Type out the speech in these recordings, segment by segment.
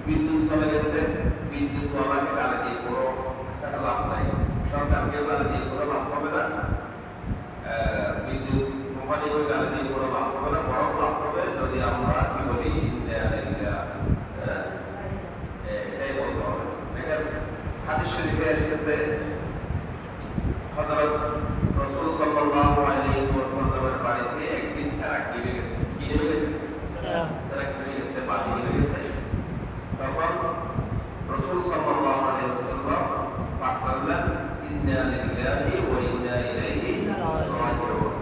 বিদ্যুৎ চলে গেছে, বিদ্যুৎ ওয়ালাকে গালি দিয়ে কোনো লাভ নাই, সরকারকে গালি দিয়ে কোনো লাভ হবে না, বিদ্যুৎ কোম্পানিকে গালি দিয়ে কোনো লাভ হবে না। বড় লাভ হবে যদি আমরা কি বলি এটাই বলতে হবে। দেখেন হাদিস শরীফে এসেছে হযরত রাসূল সাল্লাল্লাহু আলাইহি ওয়াসাল্লামের বাড়িতে একদিন সারাক নিভে গেছে। কি নিভে গেছে? সারাক নিভে গেছে, বাতি নিভে গেছে। তখন রাসূল সাল্লাল্লাহু আলাইহি ওয়াসাল্লাম পাঠ করলেন ইন্না লিল্লাহি ওয়া ইন্না ইলাইহি রাজিউন।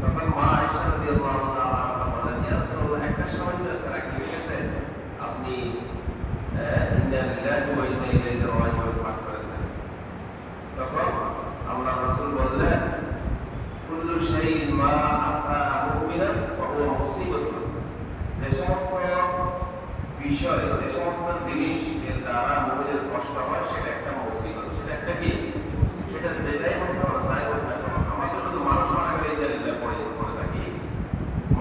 তখন মা আয়েশা রাদিয়াল্লাহু তাআলা আনহা বলেন, ইয়া রাসূলুল্লাহ, একটা সময় যে সারাক নিভে গেছে আপনি ইন্না লিল্লাহি ওয়া ইন্না ইলাইহি রাজিউন পাঠ করেছেন। তখন আল্লাহ রাসূল বললেন, কুল্লু শাইইন মা আসা মুমিনান ওয়া হুয়া মুসিবাতুন। যে সমস্ত বিষয়, যে সমস্ত জিনিস এর দ্বারা মুমিনের কষ্ট হয় সেটা একটা মুসিবত। সেটা একটা কি? সেটা যেটাই হোক না যাই হোক না কেন, আমরা তো শুধু মানুষ মারা গেলে ইন্না লিল্লাহি পড়ে থাকি।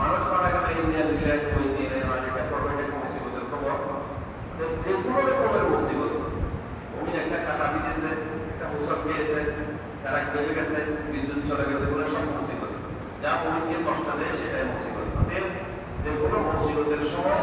মানুষ মারা গেলে ইন্না লিল্লাহি ওয়া ইন্না ইলাইহি রাজিউন এটা করবে, এটা একটা মুসিবতের খবর। তো যে কোনো রকমের মুসিবত, মুমিন একটা কাটা দিতেছে, একটা মুসব খেয়েছে, সারাক নেমে গেছে, বিদ্যুৎ চলে গেছে, কোনো সব মুসিবত। যা মুমিনকে কষ্ট দেয় সেটাই মুসিবত। অতএব যে কোনো মুসিবতের সময়